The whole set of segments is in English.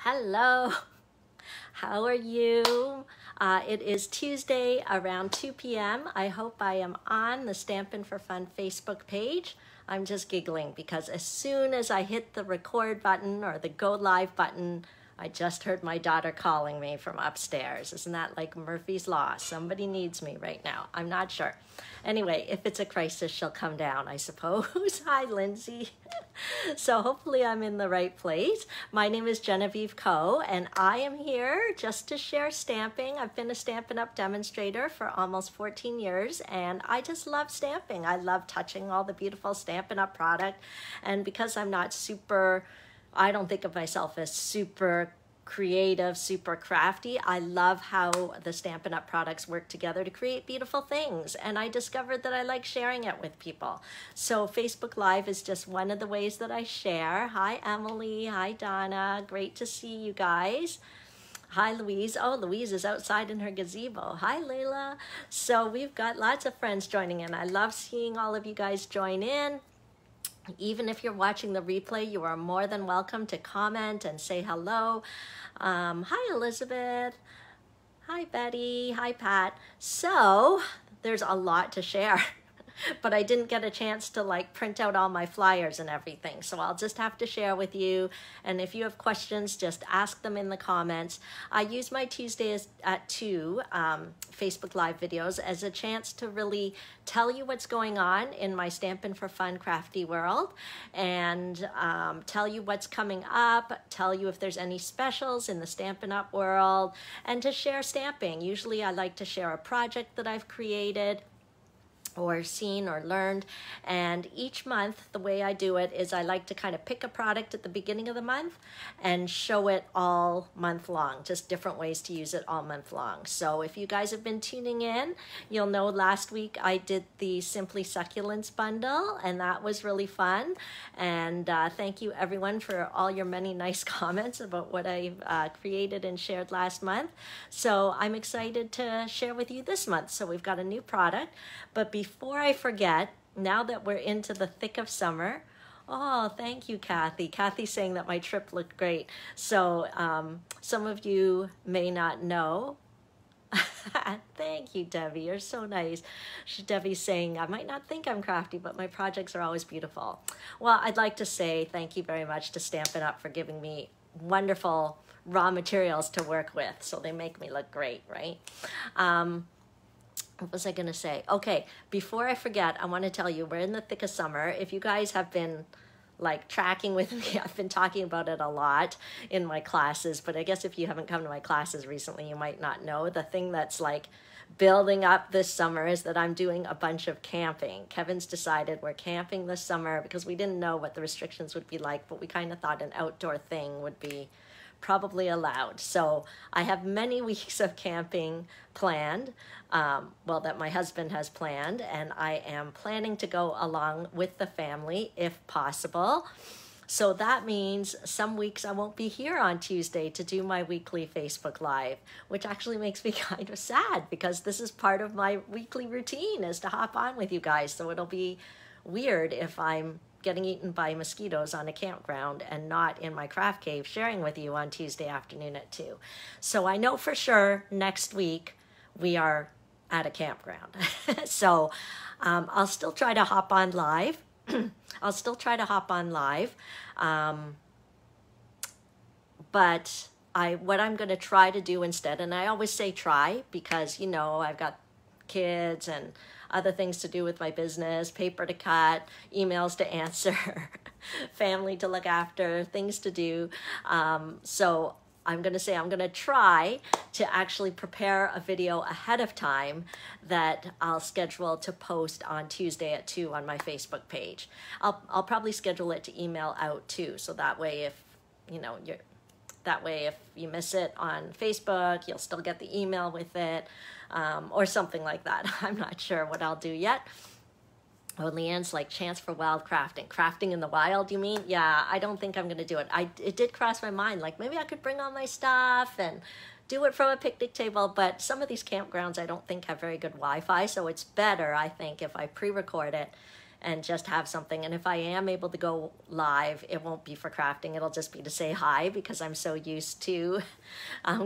Hello, how are you? It is Tuesday around 2 p.m. I hope I am on the Stampin' for Fun Facebook page. I'm just giggling because as soon as I hit the record button or the go live button, I just heard my daughter calling me from upstairs. Isn't that like Murphy's Law? Somebody needs me right now. I'm not sure. Anyway, if it's a crisis, she'll come down, I suppose. Hi, Lindsay. So hopefully I'm in the right place. My name is Genevieve Coe, and I am here just to share stamping. I've been a Stampin' Up! Demonstrator for almost 14 years, and I just love stamping. I love touching all the beautiful Stampin' Up! Product, and because I'm not I don't think of myself as super creative, super crafty. I love how the Stampin' Up! Products work together to create beautiful things, and I discovered that I like sharing it with people. So Facebook Live is just one of the ways that I share. Hi, Emily. Hi, Donna. Great to see you guys. Hi, Louise. Oh, Louise is outside in her gazebo. Hi, Layla. So we've got lots of friends joining in. I love seeing all of you guys join in. Even if you're watching the replay, you are more than welcome to comment and say hello. Hi, Elizabeth. Hi, Betty. Hi, Pat. So there's a lot to share, but I didn't get a chance to like print out all my flyers and everything. So I'll just have to share with you. And if you have questions, just ask them in the comments. I use my Tuesdays at 2 Facebook Live videos as a chance to really tell you what's going on in my Stampin' for Fun crafty world, and tell you what's coming up, tell you if there's any specials in the Stampin' Up! World, and to share stamping. Usually I like to share a project that I've created or seen or learned, and each month the way I do it is I like to kind of pick a product at the beginning of the month and show it all month long, just different ways to use it all month long. So if you guys have been tuning in, you'll know last week I did the Simply Succulents bundle, and that was really fun. And thank you everyone for all your many nice comments about what I created and shared last month. So I'm excited to share with you this month. So we've got a new product, but before I forget, now that we're into the thick of summer, oh, thank you, Kathy. Kathy's saying that my trip looked great. So some of you may not know. Thank you, Debbie. You're so nice. Debbie's saying, I might not think I'm crafty, but my projects are always beautiful. Well, I'd like to say thank you very much to Stampin' Up! For giving me wonderful raw materials to work with. So they make me look great, right? What was I going to say? Okay, before I forget, I want to tell you, we're in the thick of summer. If you guys have been like tracking with me, I've been talking about it a lot in my classes, but I guess if you haven't come to my classes recently, you might not know. The thing that's like building up this summer is that I'm doing a bunch of camping. Kevin's decided we're camping this summer because we didn't know what the restrictions would be like, but we kind of thought an outdoor thing would be probably allowed. So I have many weeks of camping planned, well, that my husband has planned, and I am planning to go along with the family if possible. So that means some weeks I won't be here on Tuesday to do my weekly Facebook Live, which actually makes me kind of sad because this is part of my weekly routine, is to hop on with you guys. So it'll be weird if I'm getting eaten by mosquitoes on a campground and not in my craft cave sharing with you on Tuesday afternoon at 2. So I know for sure next week we are at a campground. So I'll still try to hop on live. I'll still try to hop on live. But what I'm going to try to do instead, and I always say try because, you know, I've got kids and other things to do with my business, paper to cut, emails to answer, family to look after, things to do. So I'm going to say I'm going to try to actually prepare a video ahead of time that I'll schedule to post on Tuesday at 2 on my Facebook page. I'll probably schedule it to email out too, so that way if if you miss it on Facebook, you'll still get the email with it, or something like that. I'm not sure what I'll do yet. Oh, Leanne's like, chance for wild crafting. Crafting in the wild, you mean? Yeah, I don't think I'm going to do it. It did cross my mind, like maybe I could bring all my stuff and do it from a picnic table, but some of these campgrounds I don't think have very good Wi-Fi, so it's better, I think, if I pre-record it and just have something. And if I am able to go live, it won't be for crafting. It'll just be to say hi because I'm so used to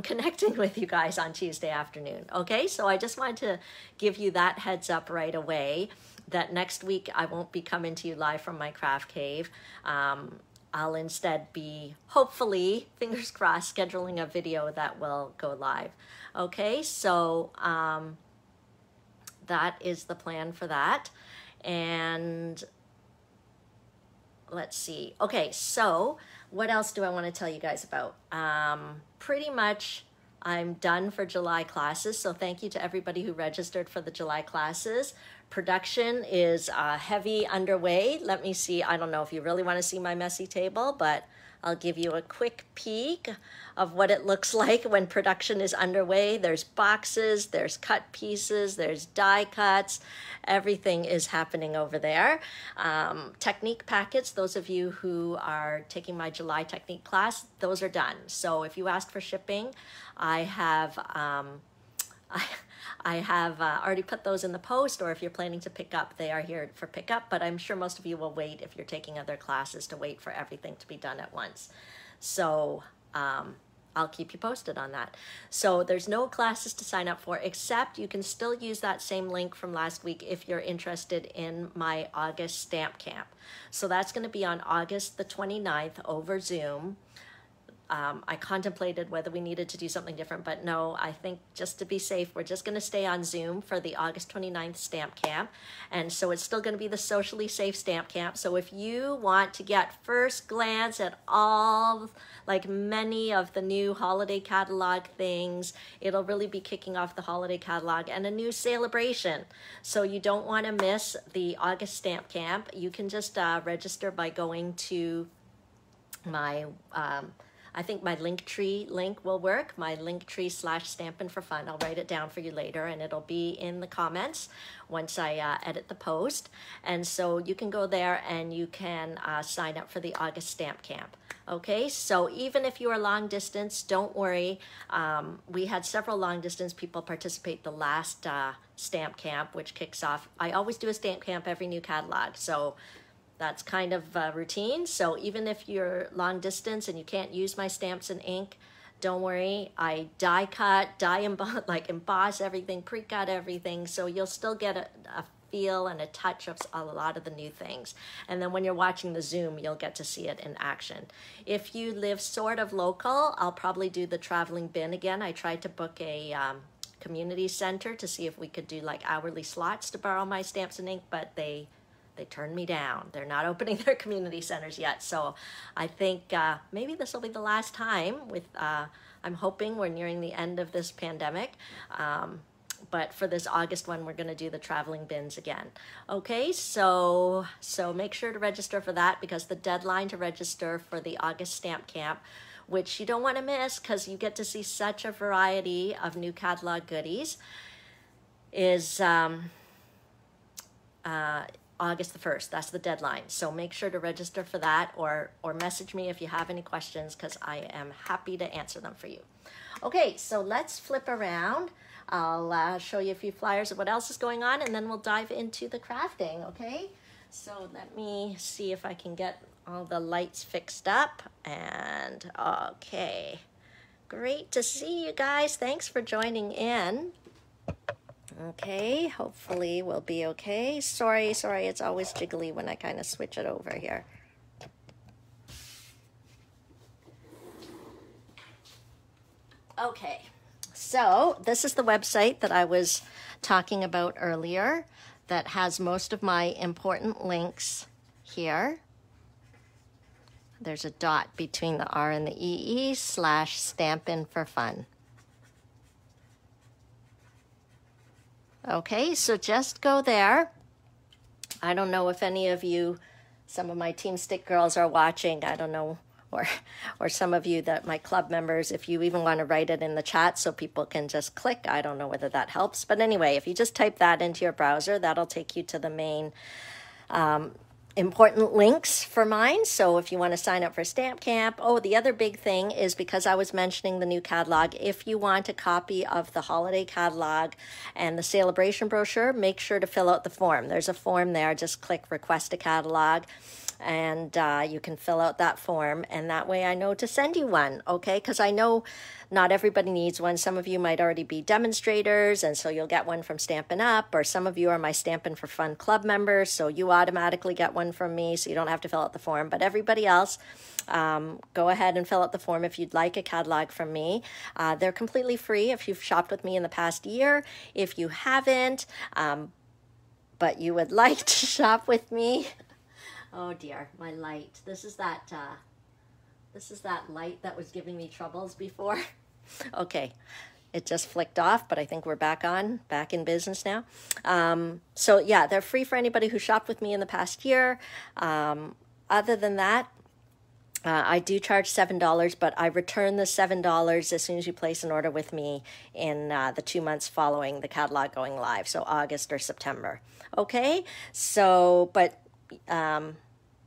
connecting with you guys on Tuesday afternoon. Okay, so I just wanted to give you that heads up right away that next week I won't be coming to you live from my craft cave. I'll instead be, hopefully, fingers crossed, scheduling a video that will go live. Okay, so that is the plan for that. And let's see. Okay, so what else do I want to tell you guys about? Pretty much I'm done for July classes, so thank you to everybody who registered for the July classes. Production is heavy underway. Let me see. I don't know if you really want to see my messy table, but I'll give you a quick peek of what it looks like when production is underway. There's boxes, there's cut pieces, there's die cuts. Everything is happening over there. Technique packets, those of you who are taking my July technique class, those are done. So if you ask for shipping, I have already put those in the post, or if you're planning to pick up, they are here for pickup, but I'm sure most of you will wait if you're taking other classes to wait for everything to be done at once. So I'll keep you posted on that. So there's no classes to sign up for, except you can still use that same link from last week if you're interested in my August stamp camp. So that's going to be on August the 29th over Zoom. I contemplated whether we needed to do something different, but no, I think just to be safe, we're just going to stay on Zoom for the August 29th stamp camp. And so it's still going to be the socially safe stamp camp. So if you want to get first glance at all, like many of the new holiday catalog things, it'll really be kicking off the holiday catalog and a new celebration. So you don't want to miss the August stamp camp. You can just register by going to my I think my Linktree link will work, my Linktree/Stampin' for Fun. I'll write it down for you later, and it'll be in the comments once I edit the post. And so you can go there and you can sign up for the August stamp camp. Okay, so even if you are long distance, don't worry. We had several long distance people participate the last stamp camp, which kicks off. I always do a stamp camp every new catalog, so that's kind of routine. So even if you're long distance and you can't use my stamps and ink, don't worry. I die cut, like emboss everything, pre-cut everything. So you'll still get a feel and a touch of a lot of the new things. And then when you're watching the Zoom, you'll get to see it in action. If you live sort of local, I'll probably do the traveling bin again. I tried to book a community center to see if we could do like hourly slots to borrow my stamps and ink, but they turned me down. They're not opening their community centers yet. So I think maybe this will be the last time with, I'm hoping we're nearing the end of this pandemic. But for this August one, we're gonna do the traveling bins again. Okay, so make sure to register for that, because the deadline to register for the August stamp camp, which you don't wanna miss because you get to see such a variety of new catalog goodies, is August the 1st. That's the deadline. So make sure to register for that, or message me if you have any questions, because I am happy to answer them for you. Okay, so let's flip around. I'll show you a few flyers of what else is going on, and then we'll dive into the crafting, okay? So let me see if I can get all the lights fixed up. And okay, great to see you guys. Thanks for joining in. Okay, hopefully we'll be okay. Sorry, it's always jiggly when I kind of switch it over here. Okay, so this is the website that I was talking about earlier that has most of my important links here. There's a dot between the R and the EE /Stampin' for Fun. Okay, so just go there. I don't know if any of you, some of my Team Stick girls are watching. I don't know, or some of you that my club members, if you even want to write it in the chat so people can just click. I don't know whether that helps. But anyway, if you just type that into your browser, that'll take you to the main important links for mine. So if you want to sign up for Stamp Camp. Oh, the other big thing is, because I was mentioning the new catalog, if you want a copy of the holiday catalog and the celebration brochure, make sure to fill out the form. There's a form there. Just click request a catalog, and you can fill out that form, and that way I know to send you one, okay? Because I know not everybody needs one. Some of you might already be demonstrators, and so you'll get one from Stampin' Up, or some of you are my Stampin' for Fun Club members, so you automatically get one from me, so you don't have to fill out the form. But everybody else, go ahead and fill out the form if you'd like a catalog from me. They're completely free if you've shopped with me in the past year. If you haven't, but you would like to shop with me, oh dear, my light. This is that light that was giving me troubles before. Okay, it just flicked off, but I think we're back in business now. So yeah, they're free for anybody who shopped with me in the past year. Other than that, I do charge $7, but I return the $7 as soon as you place an order with me in the 2 months following the catalog going live, so August or September. Okay, so, but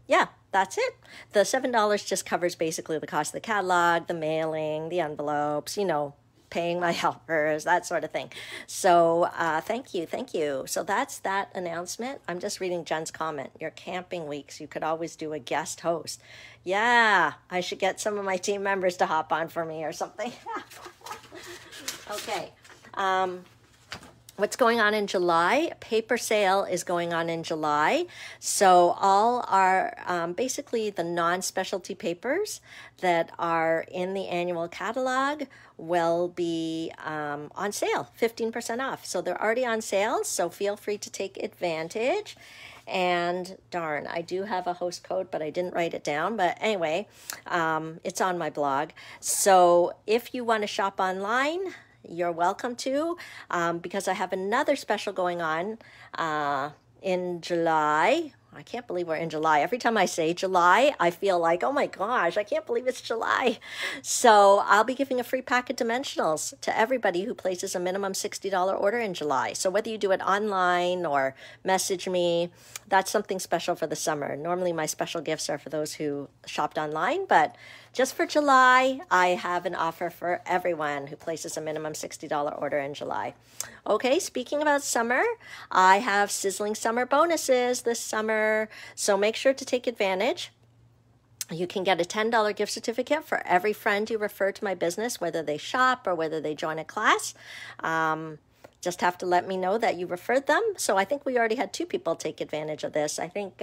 yeah, that's it. The $7 just covers basically the cost of the catalog, the mailing, the envelopes, you know, paying my helpers, that sort of thing. So thank you. So that's that announcement. I'm just reading Jen's comment. Your camping weeks, you could always do a guest host. Yeah, I should get some of my team members to hop on for me or something. Okay. What's going on in July? Paper sale is going on in July. So all our, basically the non-specialty papers that are in the annual catalog will be on sale, 15% off. So they're already on sale, so feel free to take advantage. And darn, I do have a host code, but I didn't write it down. But anyway, it's on my blog. So if you want to shop online, you're welcome to, because I have another special going on in July. I can't believe we're in July. Every time I say July, I feel like, oh my gosh, I can't believe it's July. So I'll be giving a free pack of dimensionals to everybody who places a minimum $60 order in July. So whether you do it online or message me, that's something special for the summer. Normally my special gifts are for those who shopped online, but just for July, I have an offer for everyone who places a minimum $60 order in July. Okay, speaking about summer, I have sizzling summer bonuses this summer, so make sure to take advantage. You can get a $10 gift certificate for every friend you refer to my business, whether they shop or whether they join a class. Just have to let me know that you referred them. So I think we already had 2 people take advantage of this. I think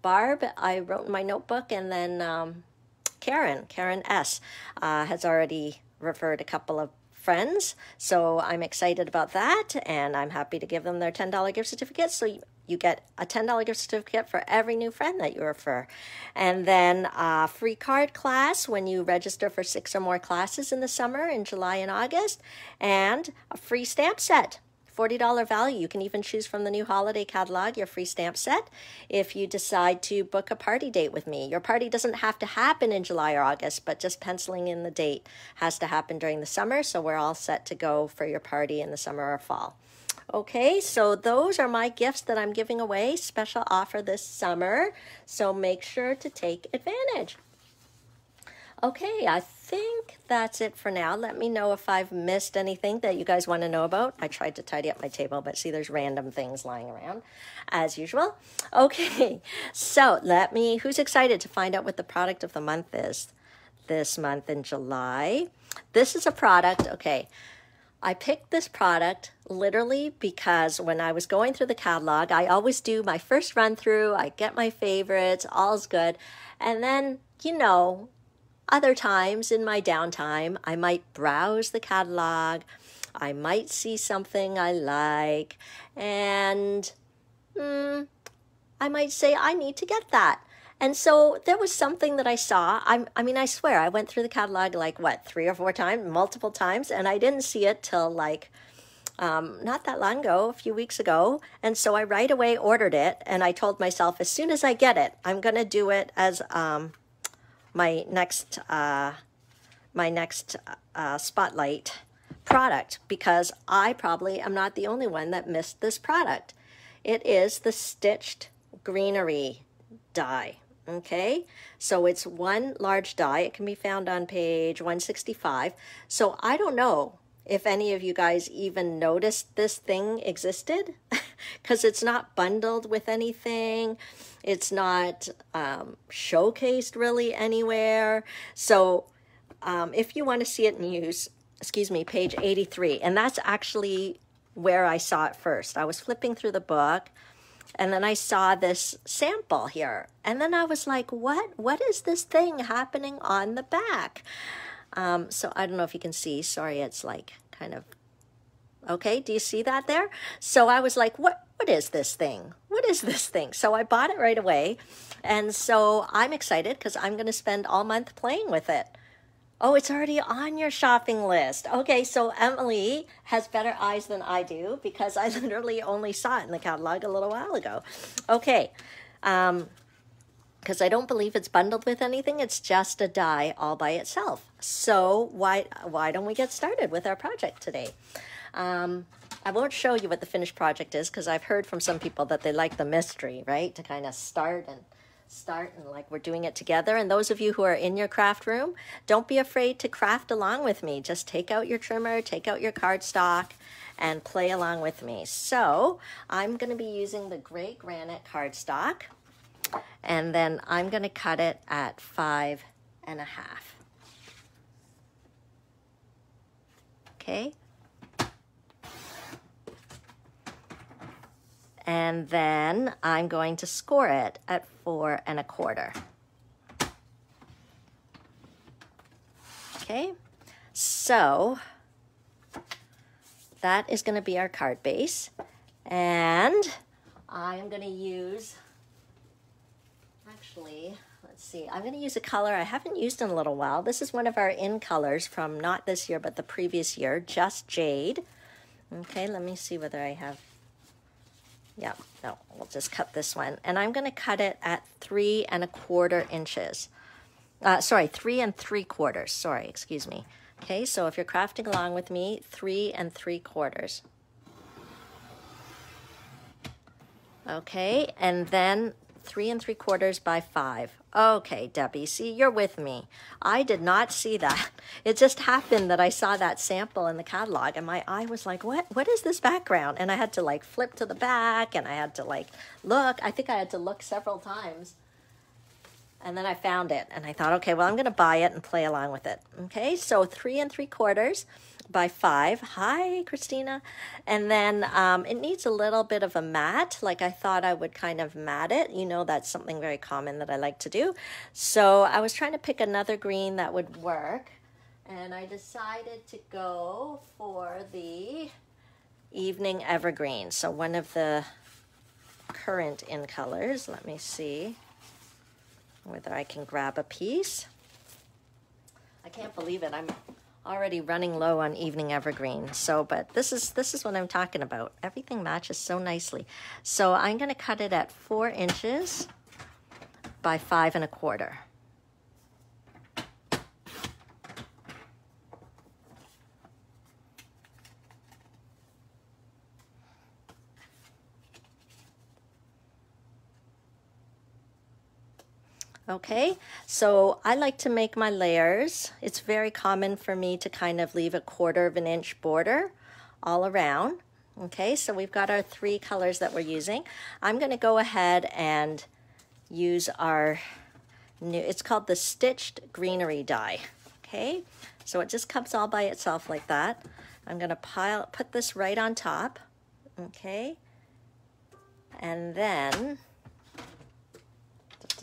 Barb, I wrote in my notebook, and then Karen S. Has already referred a couple of friends. So I'm excited about that, and I'm happy to give them their $10 gift certificate. So you get a $10 gift certificate for every new friend that you refer. And then a free card class when you register for 6 or more classes in the summer in July and August, and a free stamp set. $40 value. You can even choose from the new holiday catalog your free stamp set if you decide to book a party date with me. Your party doesn't have to happen in July or August, but just penciling in the date has to happen during the summer, so we're all set to go for your party in the summer or fall. Okay, so those are my gifts that I'm giving away, special offer this summer, so make sure to take advantage. Okay, I think that's it for now. Let me know if I've missed anything that you guys want to know about. I tried to tidy up my table, but see, there's random things lying around, as usual. Okay, so who's excited to find out what the product of the month is this month in July? This is a product, okay, I picked this product literally because when I was going through the catalog, I always do my first run through, I get my favorites, all's good, and then, you know, other times in my downtime, I might browse the catalog, I might see something I like, and I might say, I need to get that. And so there was something that I saw. I mean, I swear, I went through the catalog like, what, 3 or 4 times, multiple times, and I didn't see it till like, not that long ago, a few weeks ago. And so I right away ordered it, and I told myself, as soon as I get it, I'm going to do it as my next spotlight product, because I probably am not the only one that missed this product. It is the Stitched Greenery die. Okay, so it's one large die. It can be found on page 165. So I don't know if any of you guys even noticed this thing existed, because it's not bundled with anything. It's not showcased really anywhere. So if you want to see it in use, excuse me, page 83. And that's actually where I saw it first. I was flipping through the book, and then I saw this sample here. And then I was like, what is this thing happening on the back? So I don't know if you can see. Sorry, it's like kind of, okay, do you see that there? So I was like, what is this thing? What is this thing? So I bought it right away. And so I'm excited because I'm going to spend all month playing with it. Oh, it's already on your shopping list. Okay, so Emily has better eyes than I do because I literally only saw it in the catalog a little while ago. Okay, because I don't believe it's bundled with anything. It's just a die all by itself. So why don't we get started with our project today? I won't show you what the finished project is because I've heard from some people that they like the mystery, right? To kind of start and like we're doing it together. And those of you who are in your craft room, don't be afraid to craft along with me. Just take out your trimmer, take out your cardstock, and play along with me. So I'm going to be using the gray granite cardstock, and then I'm going to cut it at 5.5. Okay. And then I'm going to score it at 4.25. Okay, so that is going to be our card base. And I'm going to use, actually, let's see, I'm going to use a color I haven't used in a little while. This is one of our in colors from not this year, but the previous year, Just Jade. Okay, let me see whether I have, yeah, no, we'll just cut this one. And I'm going to cut it at 3.25 inches. Sorry, 3.75. Sorry, excuse me. Okay, so if you're crafting along with me, 3.75. Okay, and then 3.75 by 5. Okay, Debbie, see, you're with me. I did not see that. It just happened that I saw that sample in the catalog, and my eye was like, what is this background? And I had to like flip to the back, and I had to like look. I think I had to look several times. And then I found it, and I thought, okay, well, I'm going to buy it and play along with it. Okay, so 3.75 by 5. Hi, Christina. And then it needs a little bit of a mat, like I thought I would kind of mat it. You know, that's something very common that I like to do. So I was trying to pick another green that would work, and I decided to go for the Evening Evergreen. So one of the current in colors. Let me see whether I can grab a piece. I can't believe it. I'm already running low on Evening Evergreen. So, but this is what I'm talking about. Everything matches so nicely. So I'm going to cut it at 4 inches by 5.25. Okay, so I like to make my layers. It's very common for me to kind of leave a 1/4 inch border all around. Okay, so we've got our 3 colors that we're using. I'm going to go ahead and use our new, it's called the Stitched Greenery Die. Okay, so it just comes all by itself like that. I'm going to put this right on top. Okay, and then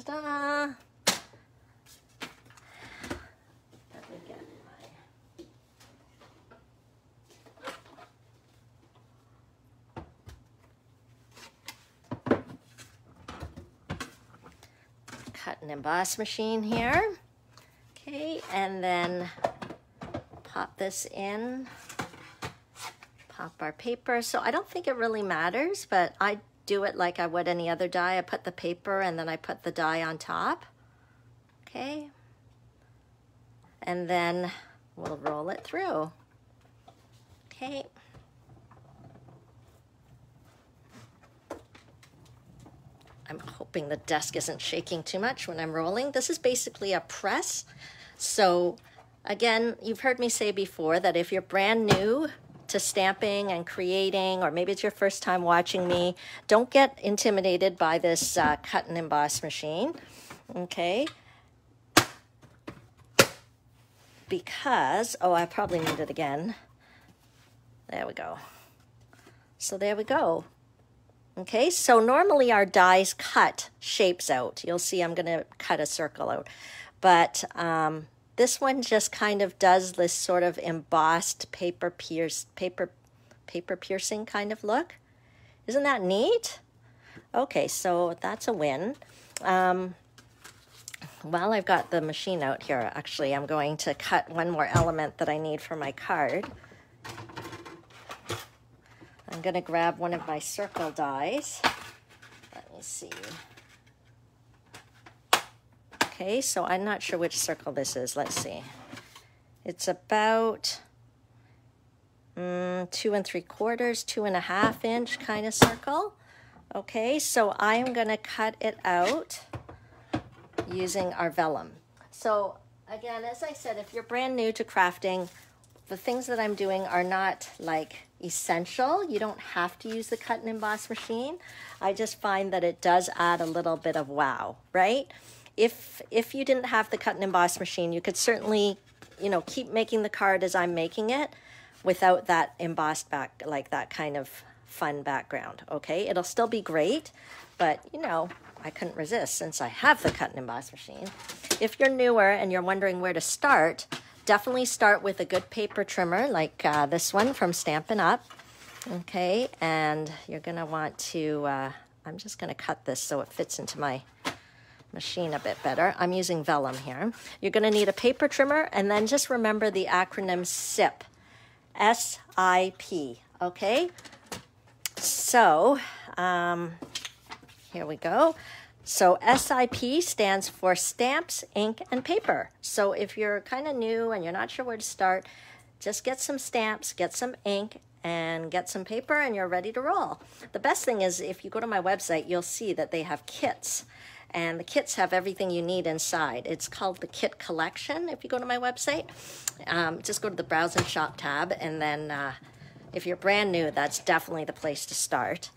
ta-da! Let me get my cut and emboss machine here. Okay, and then pop this in. Pop our paper. So I don't think it really matters, but I do it like I would any other die. I put the paper and then I put the die on top. Okay. And then we'll roll it through. Okay. I'm hoping the desk isn't shaking too much when I'm rolling. This is basically a press. So again, you've heard me say before that if you're brand new to stamping and creating, or maybe it's your first time watching me, don't get intimidated by this cut and emboss machine, okay? Because, oh, I probably need it again. There we go. So there we go. Okay, so normally our dies cut shapes out. You'll see I'm going to cut a circle out. But this one just kind of does this sort of embossed paper piercing kind of look. Isn't that neat? Okay, so that's a win. While I've got the machine out here, actually, I'm going to cut one more element that I need for my card. I'm going to grab one of my circle dies. Let me see. Okay, so I'm not sure which circle this is. Let's see. It's about 2 3/4, 2.5 inch kind of circle. Okay, so I am going to cut it out using our vellum. So again, as I said, if you're brand new to crafting, the things that I'm doing are not like essential. You don't have to use the cut and emboss machine. I just find that it does add a little bit of wow, right? If you didn't have the cut and emboss machine, you could certainly, you know, keep making the card as I'm making it without that embossed back, like that kind of fun background, okay? It'll still be great, but you know, I couldn't resist since I have the cut and emboss machine. If you're newer and you're wondering where to start, definitely start with a good paper trimmer like this one from Stampin' Up. Okay, and you're gonna want to, I'm just gonna cut this so it fits into my machine a bit better. I'm using vellum here. You're gonna need a paper trimmer, and then just remember the acronym SIP, S-I-P, okay? So, here we go. So SIP stands for stamps, ink, and paper. So if you're kind of new and you're not sure where to start, just get some stamps, get some ink, and get some paper, and you're ready to roll. The best thing is if you go to my website, you'll see that they have kits. And the kits have everything you need inside. It's called the Kit Collection if you go to my website. Just go to the Browse and Shop tab, and then if you're brand new, that's definitely the place to start.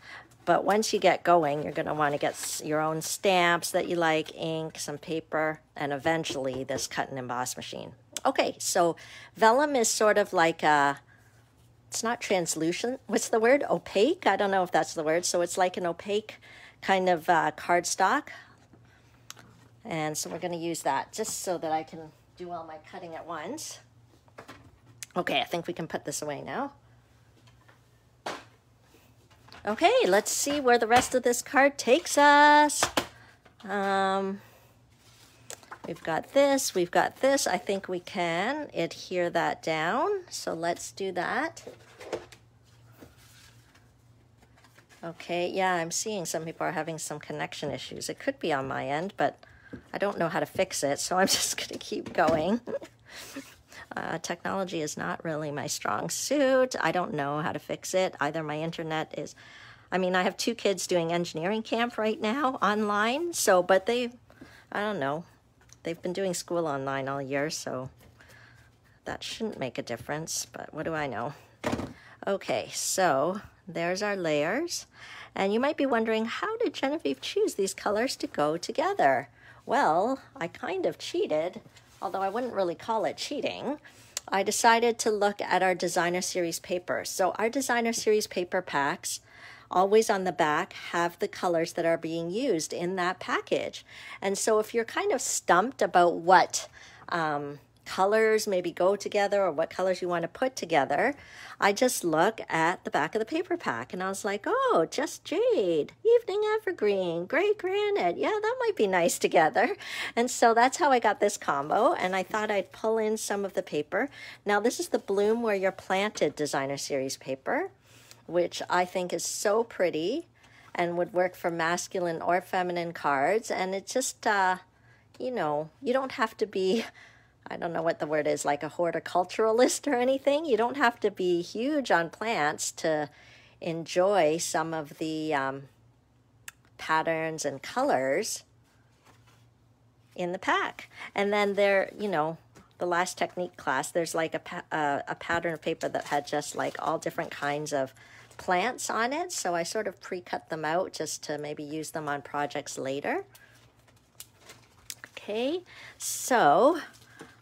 But once you get going, you're going to want to get your own stamps that you like, ink, some paper, and eventually this cut and emboss machine. Okay, so vellum is sort of like a, it's not translucent. What's the word? Opaque? I don't know if that's the word. So it's like an opaque kind of cardstock. And so we're going to use that just so that I can do all my cutting at once. Okay, I think we can put this away now. Okay, let's see where the rest of this card takes us. We've got this, we've got this. I think we can adhere that down. So let's do that. Okay, yeah, I'm seeing some people are having some connection issues. It could be on my end, but I don't know how to fix it, so I'm just going to keep going. Technology is not really my strong suit. I don't know how to fix it. Either my internet is, I mean, I have 2 kids doing engineering camp right now online, so, but they, I don't know. They've been doing school online all year, so that shouldn't make a difference, but what do I know? Okay, so there's our layers. And you might be wondering, how did Genevieve choose these colors to go together? Well, I kind of cheated, although I wouldn't really call it cheating. I decided to look at our designer series paper. So our designer series paper packs, always on the back, have the colors that are being used in that package. And so if you're kind of stumped about what colors maybe go together or what colors you want to put together, I just look at the back of the paper pack and I was like, oh, Just Jade, Evening Evergreen, Gray Granite, yeah, that might be nice together. And so that's how I got this combo, and I thought I'd pull in some of the paper. Now this is the Bloom Where You're Planted designer series paper, which I think is so pretty and would work for masculine or feminine cards. And it just, you know, you don't have to be, I don't know what the word is, like a horticulturalist or anything. You don't have to be huge on plants to enjoy some of the patterns and colors in the pack. And then there, you know, the last technique class, there's like a pattern of paper that had just like all different kinds of plants on it. So I sort of pre-cut them out just to maybe use them on projects later. Okay, so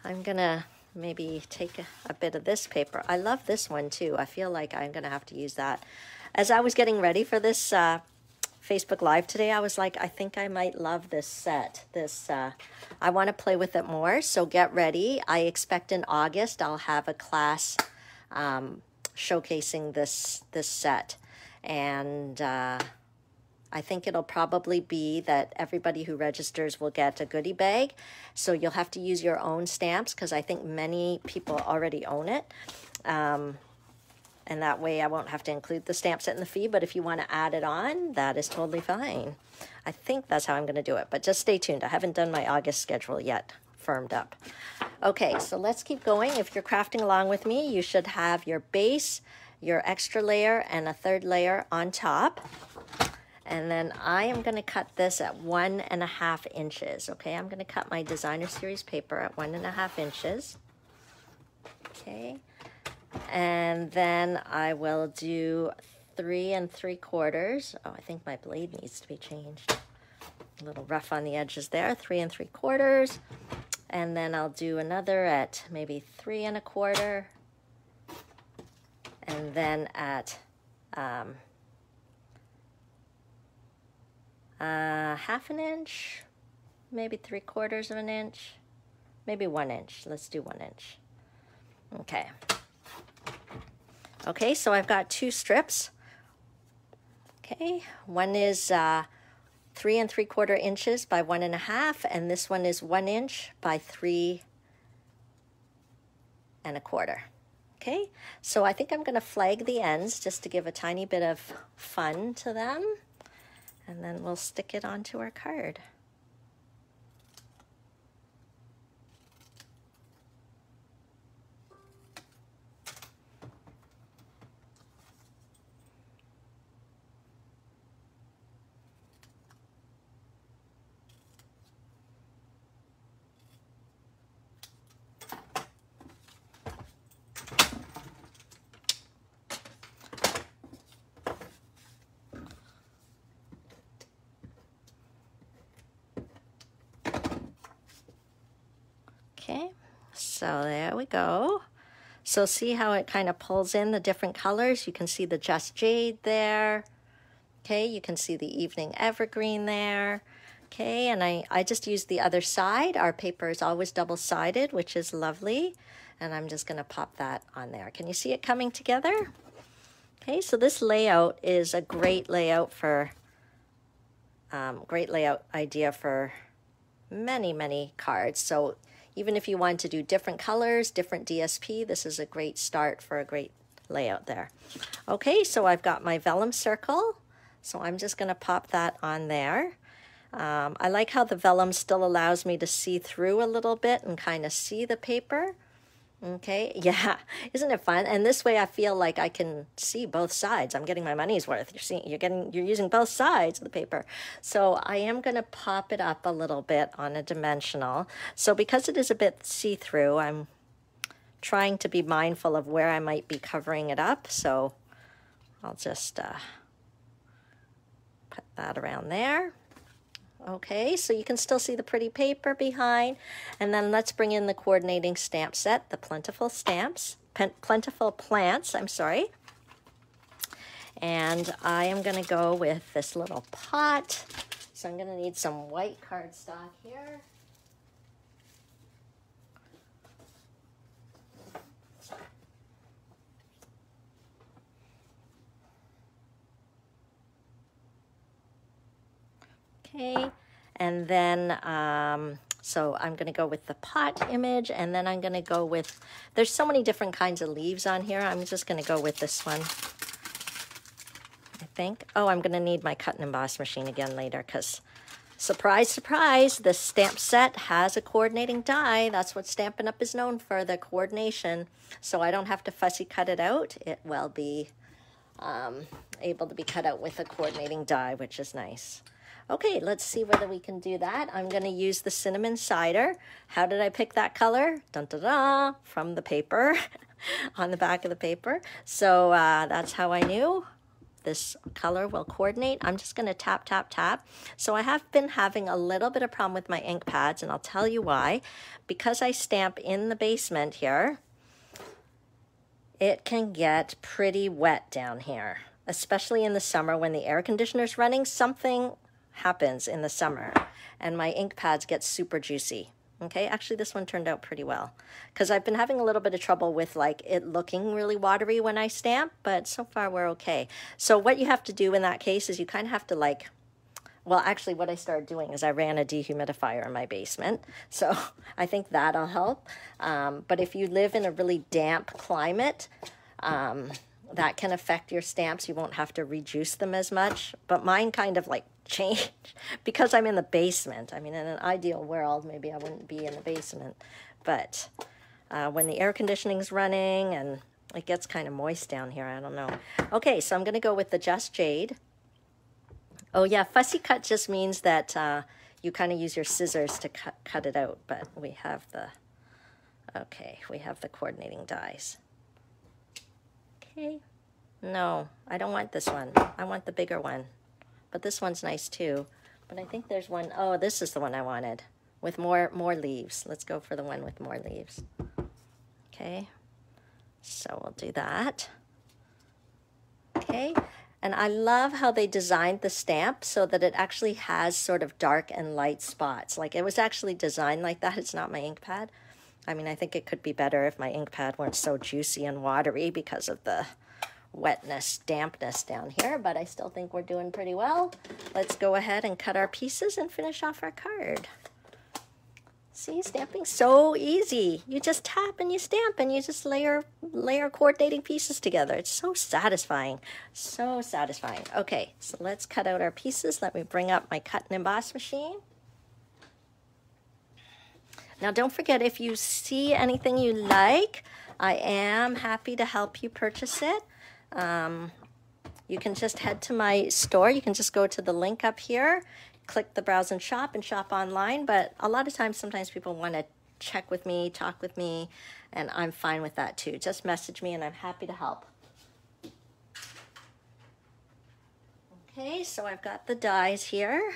I'm gonna maybe take a bit of this paper. I love this one too. I feel like I'm gonna have to use that. As I was getting ready for this Facebook Live today, I was like, I think I might love this set. I want to play with it more, so get ready. I expect in August I'll have a class showcasing this set, and I think it'll probably be that everybody who registers will get a goodie bag, so you'll have to use your own stamps because I think many people already own it. And that way I won't have to include the stamp set in the fee, but if you want to add it on, that is totally fine. I think that's how I'm going to do it, but just stay tuned. I haven't done my August schedule yet, firmed up. Okay, so let's keep going. If you're crafting along with me, you should have your base, your extra layer, and a third layer on top. And then I am going to cut this at 1.5 inches. Okay, I'm going to cut my designer series paper at 1.5 inches. Okay. And then I will do 3 3/4. Oh, I think my blade needs to be changed. A little rough on the edges there. 3 3/4. And then I'll do another at maybe 3 1/4. And then at 1/2 inch, maybe 3/4 of an inch, maybe 1 inch. Let's do 1 inch. Okay. Okay, so I've got 2 strips. Okay, one is 3 3/4 inches by 1.5, and this one is 1 inch by 3 1/4. Okay, so I think I'm going to flag the ends just to give a tiny bit of fun to them, and then we'll stick it onto our card. Okay, so there we go. So see how it kind of pulls in the different colors? You can see the Just Jade there. Okay, you can see the Evening Evergreen there. Okay, and I just used the other side. Our paper is always double-sided, which is lovely. And I'm just going to pop that on there. Can you see it coming together? Okay, so this layout is a great layout for, idea for many, many cards. So even if you want to do different colors, different DSP, this is a great start for a great layout there. Okay, so I've got my vellum circle. So I'm just going to pop that on there. I like how the vellum still allows me to see through a little bit and kind of see the paper. Okay, yeah, isn't it fun? And this way I feel like I can see both sides. I'm getting my money's worth. You're using both sides of the paper. So I am going to pop it up a little bit on a dimensional. So because it is a bit see-through, I'm trying to be mindful of where I might be covering it up. So I'll just put that around there. Okay, so you can still see the pretty paper behind. And then let's bring in the coordinating stamp set, the Plentiful Plants, I'm sorry. And I am going to go with this little pot. So I'm going to need some white cardstock here. Okay, and then, so I'm going to go with the pot image, and then I'm going to go with, there's so many different kinds of leaves on here. I'm just going to go with this one, I think. Oh, I'm going to need my cut and emboss machine again later, because surprise, surprise, the stamp set has a coordinating die. That's what Stampin' Up! Is known for, the coordination. So I don't have to fussy cut it out. It will be able to be cut out with a coordinating die, which is nice. Okay, let's see whether we can do that. I'm going to use the cinnamon cider. How did I pick that color? Dun, dun, dun, from the paper, on the back of the paper. So that's how I knew this color will coordinate. I'm just going to tap, tap, tap. So I have been having a little bit of problem with my ink pads, and I'll tell you why. Because I stamp in the basement here, it can get pretty wet down here, especially in the summer when the air conditioner's running. Something happens in the summer and my ink pads get super juicy. Okay, actually this one turned out pretty well because I've been having a little bit of trouble with like it looking really watery when I stamp, but so far we're okay. So what you have to do in that case is you kind of have to like, well, actually what I started doing is I ran a dehumidifier in my basement. So I think that'll help. But if you live in a really damp climate, that can affect your stamps. You won't have to rejuice them as much. But mine kind of like changed because I'm in the basement. I mean, in an ideal world, maybe I wouldn't be in the basement. But when the air conditioning's running and it gets kind of moist down here, I don't know. Okay, so I'm going to go with the Just Jade. Oh yeah, fussy cut just means that you kind of use your scissors to cut it out, but we have the, okay, we have the coordinating dies. Okay, no, I don't want this one. I want the bigger one, but this one's nice too. But I think there's one, oh, this is the one I wanted with more leaves. Let's go for the one with more leaves. Okay, so we'll do that. Okay. And I love how they designed the stamp so that it actually has sort of dark and light spots. Like it was actually designed like that. It's not my ink pad. I mean, I think it could be better if my ink pad weren't so juicy and watery because of the wetness, dampness down here, but I still think we're doing pretty well. Let's go ahead and cut our pieces and finish off our card. See, stamping's so easy. You just tap and you stamp and you just layer coordinating pieces together. It's so satisfying, so satisfying. Okay, so let's cut out our pieces. Let me bring up my cut and emboss machine. Now don't forget, if you see anything you like, I am happy to help you purchase it. You can just head to my store. You can just go to the link up here, click the browse and shop online, but a lot of times sometimes people want to check with me, talk with me, and I'm fine with that too. Just message me and I'm happy to help. Okay, so I've got the dies here.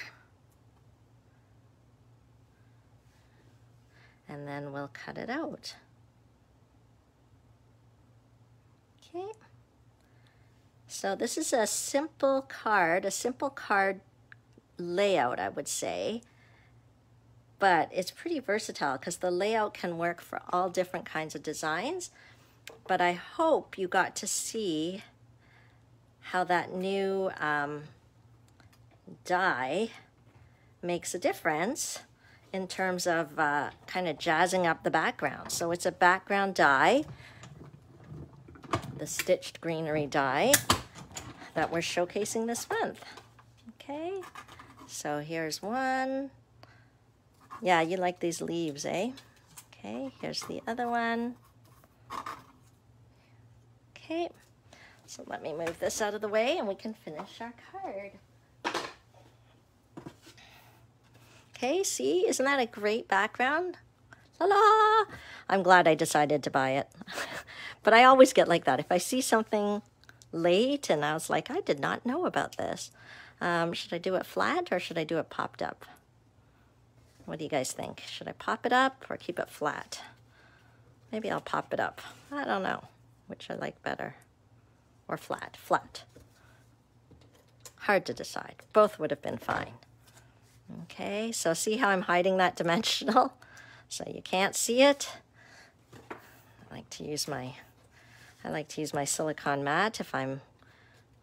And then we'll cut it out. Okay. So this is a simple card layout, I would say, but it's pretty versatile because the layout can work for all different kinds of designs. But I hope you got to see how that new die makes a difference in terms of kind of jazzing up the background. So it's a background die, the Stitched Greenery Die that we're showcasing this month. Okay. So here's one. Yeah, you like these leaves, eh? Okay, here's the other one. Okay, so let me move this out of the way and we can finish our card. Okay, see, isn't that a great background? La-la! I'm glad I decided to buy it. But I always get like that. If I see something late and I was like, I did not know about this. Should I do it flat or should I do it popped up? What do you guys think? Should I pop it up or keep it flat? Maybe I'll pop it up. I don't know which I like better. Or flat. Flat. Hard to decide. Both would have been fine. Okay, so see how I'm hiding that dimensional? So you can't see it. I like to use my silicone mat if I'm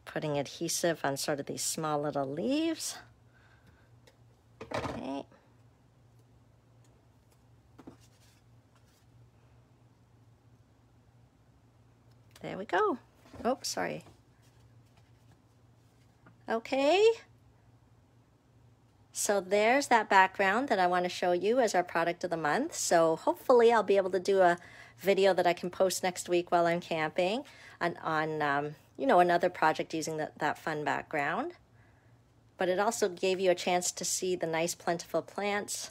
putting adhesive on sort of these small little leaves. Okay. There we go. Oh, sorry. Okay. So there's that background that I want to show you as our product of the month. So hopefully I'll be able to do a video that I can post next week while I'm camping on you know, another project using that fun background. but it also gave you a chance to see the nice Plentiful Plants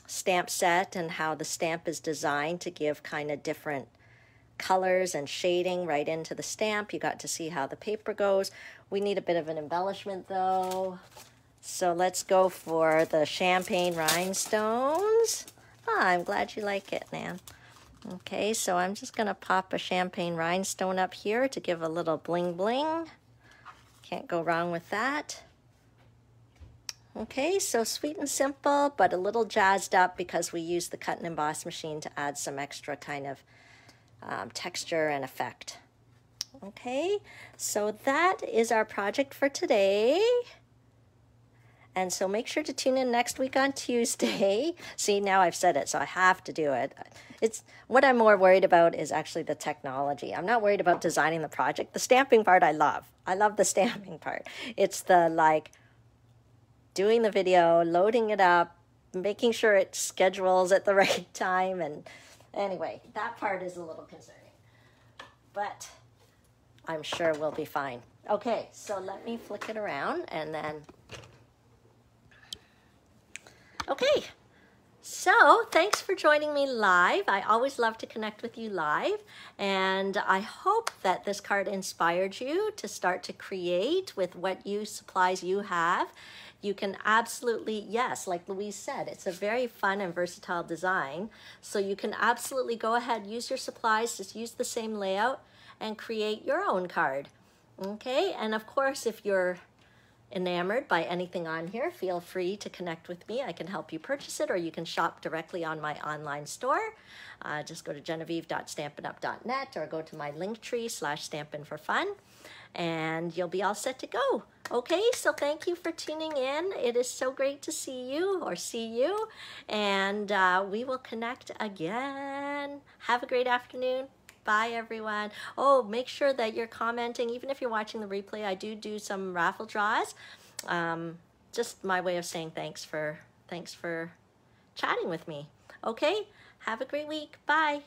stamp set and how the stamp is designed to give kind of different colors and shading right into the stamp. You got to see how the paper goes. We need a bit of an embellishment though. So let's go for the champagne rhinestones. Ah, I'm glad you like it, Nan. Okay, so I'm just gonna pop a champagne rhinestone up here to give a little bling bling. Can't go wrong with that. Okay, so sweet and simple, but a little jazzed up because we use the cut and emboss machine to add some extra kind of texture and effect. Okay, so that is our project for today. And so make sure to tune in next week on Tuesday. See, now I've said it, so I have to do it. It's what I'm more worried about is actually the technology. I'm not worried about designing the project. The stamping part I love. I love the stamping part. It's the like doing the video, loading it up, making sure it schedules at the right time. And anyway, that part is a little concerning, but I'm sure we'll be fine. Okay, so let me flick it around and then, okay. So thanks for joining me live. I always love to connect with you live, and I hope that this card inspired you to start to create with what supplies you have. You can absolutely, yes, like Louise said, it's a very fun and versatile design. So you can absolutely go ahead, use your supplies, just use the same layout and create your own card. Okay, and of course, if you're enamored by anything on here, feel free to connect with me. I can help you purchase it, or you can shop directly on my online store. Just go to genevieve.stampinup.net or go to my linktree/stampinforfun, and you'll be all set to go. Okay, so thank you for tuning in. It is so great to see you, and we will connect again. Have a great afternoon. Bye, everyone. Oh, make sure that you're commenting. Even if you're watching the replay, I do some raffle draws. Just my way of saying thanks for chatting with me. Okay, have a great week. Bye.